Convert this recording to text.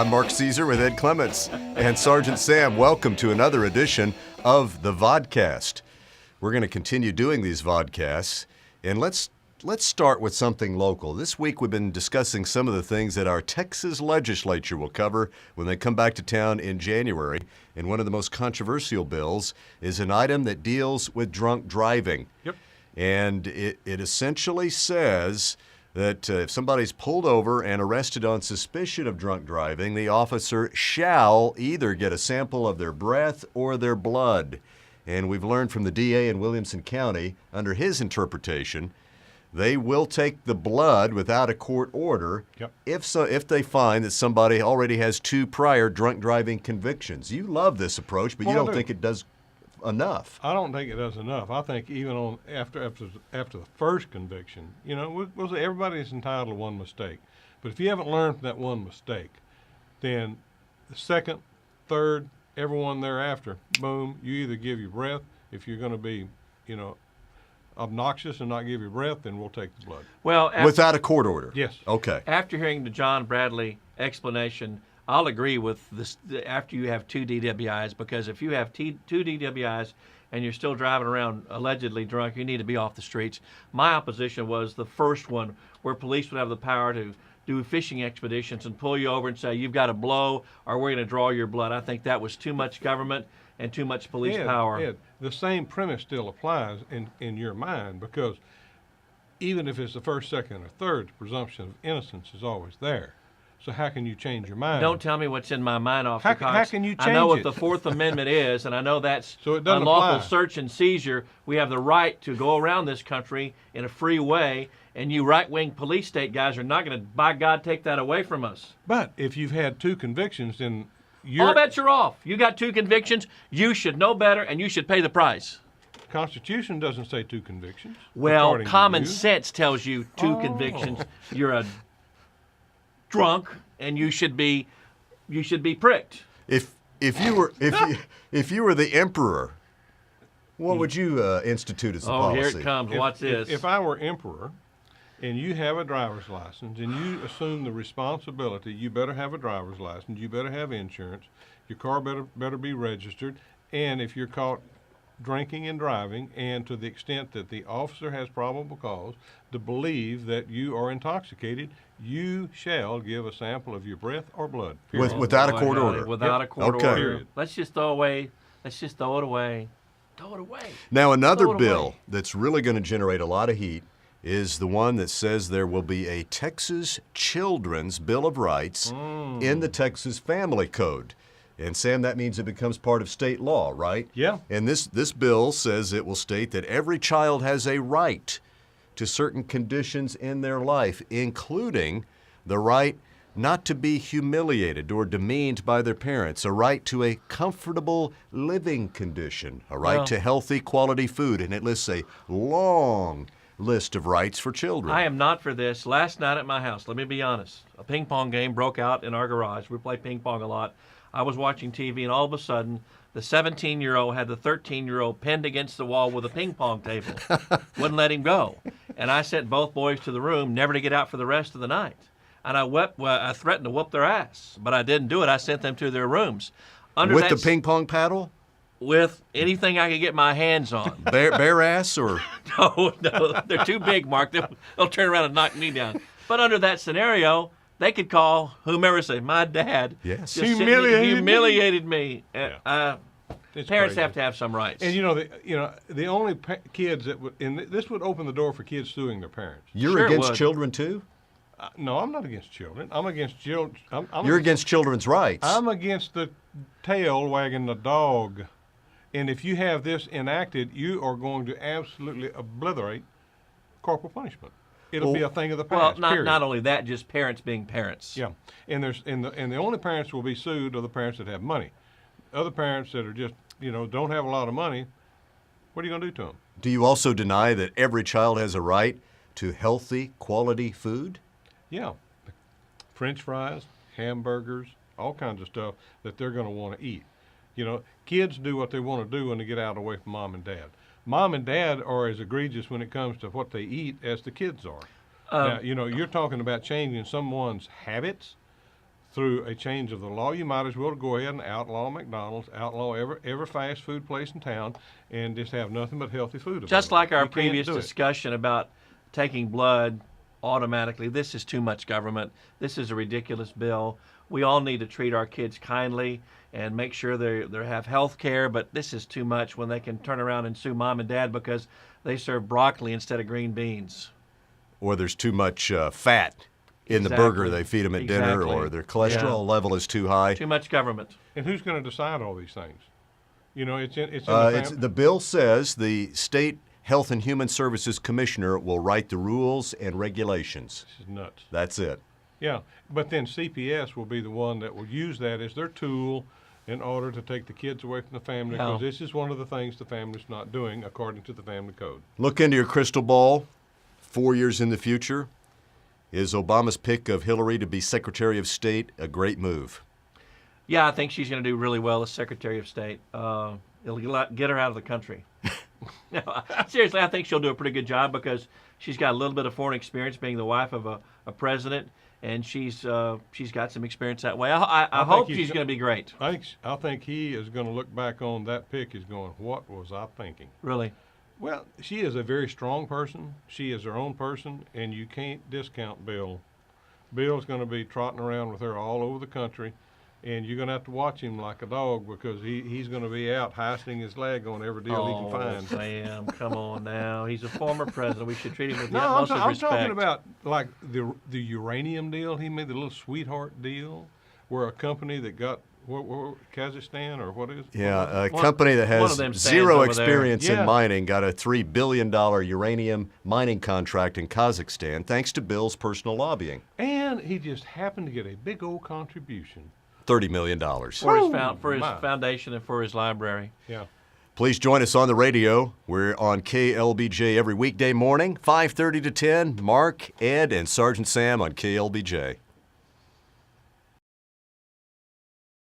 I'm Mark Caesar with Ed Clements and Sergeant Sam. Welcome to another edition of the Vodcast. We're going to continue doing these Vodcasts, and let's start with something local. This week we've been discussing some of the things that our Texas legislature will cover when they come back to town in January. And one of the most controversial bills is an item that deals with drunk driving. Yep. And it essentially says that if somebody's pulled over and arrested on suspicion of drunk driving, the officer shall either get a sample of their breath or their blood. And we've learned from the DA in Williamson County, under his interpretation, they will take the blood without a court order if they find that somebody already has 2 prior drunk driving convictions. You love this approach, but you don't think it does enough. I don't think it does enough. I think even after the first conviction, we'll say everybody's entitled to one mistake. But if you haven't learned from that one mistake, then the second, third, everyone thereafter, boom, you either give your breath. If you're going to be, obnoxious and not give your breath, then we'll take the blood. Well, without a court order? Yes. Okay. After hearing the John Bradley explanation, I'll agree with this after you have 2 DWIs, because if you have 2 DWIs and you're still driving around allegedly drunk, you need to be off the streets. My opposition was the first one, where police would have the power to do fishing expeditions and pull you over and say, you've got to blow or we're going to draw your blood. I think that was too much government and too much police power. Ed, the same premise still applies in your mind, because even if it's the first, second, or third, the presumption of innocence is always there. So how can you change your mind? Don't tell me what's in my mind, Officer Cox. How can you change it? I know what the Fourth Amendment is, and I know that's so it doesn't unlawful apply. Search and seizure. We have the right to go around this country in a free way, and you right-wing police state guys are not going to, by God, take that away from us. But if you've had 2 convictions, then all bets are off. You got 2 convictions. You should know better, and you should pay the price. Constitution doesn't say 2 convictions. Well, common sense tells you 2 convictions. You're a drunk, and you should be pricked. If you were the emperor, what would you institute as a policy? Oh, here it comes. Watch this. If I were emperor, and you have a driver's license, and you assume the responsibility, you better have a driver's license, you better have insurance, your car better be registered, and if you're caught drinking and driving, and to the extent that the officer has probable cause to believe that you are intoxicated, you shall give a sample of your breath or blood. Without a court order. Without a court order. Period. Let's just throw it away. Throw it away. Now, another bill that's really going to generate a lot of heat is the one that says there will be a Texas Children's Bill of Rights in the Texas Family Code. And Sam, that means it becomes part of state law, right? Yeah. And this bill says it will state that every child has a right to certain conditions in their life, including the right not to be humiliated or demeaned by their parents, a right to a comfortable living condition, a right to healthy, quality food, and it lists a long list of rights for children. I am not for this. Last night at my house, let me be honest, a ping pong game broke out in our garage. We play ping pong a lot. I was watching TV, and all of a sudden, the 17-year-old had the 13-year-old pinned against the wall with a ping pong table. Wouldn't let him go. And I sent both boys to the room, never to get out for the rest of the night. And I threatened to whoop their ass, but I didn't do it. I sent them to their rooms. With the ping pong paddle? With anything I could get my hands on. Bare ass or? No, they're too big, Mark. They'll turn around and knock me down. But under that scenario, they could call whomever and say, my dad just humiliated me. Parents crazy. have to have some rights. And the only kids that would, and this would open the door for kids suing their parents. You're Sure against children too? No, I'm not against children. I'm against children. You're against children's rights. I'm against the tail wagging the dog. And if you have this enacted, you are going to absolutely obliterate corporal punishment. It'll be a thing of the past. Well, not only that, just parents being parents. Yeah, and the only parents will be sued are the parents that have money. Other parents that are just don't have a lot of money, what are you going to do to them? Do you also deny that every child has a right to healthy, quality food? Yeah, French fries, hamburgers, all kinds of stuff that they're going to want to eat. Kids do what they want to do when they get out away from mom and dad. Mom and dad are as egregious when it comes to what they eat as the kids are. Now, you're talking about changing someone's habits through a change of the law, you might as well go ahead and outlaw McDonald's, outlaw every fast food place in town, and just have nothing but healthy food available. Just like our You can't previous do it. discussion about taking blood automatically, this is too much government. This is a ridiculous bill. We all need to treat our kids kindly and make sure they have health care, but this is too much when they can turn around and sue mom and dad because they serve broccoli instead of green beans. Or there's too much fat in the burger they feed them at dinner, or their cholesterol level is too high. Too much government. And who's going to decide all these things? You know, it's in The bill says the state Health and Human Services Commissioner will write the rules and regulations. This is nuts. That's it. Yeah, but then CPS will be the one that will use that as their tool in order to take the kids away from the family, because this is one of the things the family's not doing according to the family code. Look into your crystal ball. 4 years in the future. Is Obama's pick of Hillary to be Secretary of State a great move? Yeah, I think she's going to do really well as Secretary of State. It'll get her out of the country. No, seriously, I think she'll do a pretty good job because she's got a little bit of foreign experience being the wife of a president, and she's got some experience that way. I hope she's going to be great. I think he is going to look back on that pick as going, what was I thinking? Really? Well, she is a very strong person. She is her own person, and you can't discount Bill. Bill's going to be trotting around with her all over the country, and you're going to have to watch him like a dog because he's going to be out hoisting his leg on every deal he can find. Sam, come on now. He's a former president. We should treat him with the No, utmost of I'm respect. talking about like the uranium deal. He made the little sweetheart deal where a company that got Kazakhstan or what is? Yeah, a company that one has of them stands zero over experience there. in Yeah. mining got a $3 billion uranium mining contract in Kazakhstan thanks to Bill's personal lobbying. And he just happened to get a big old contribution. $30 million. For his my. foundation and for his library. Yeah. Please join us on the radio. We're on KLBJ every weekday morning, 5:30 to 10. Mark, Ed, and Sergeant Sam on KLBJ.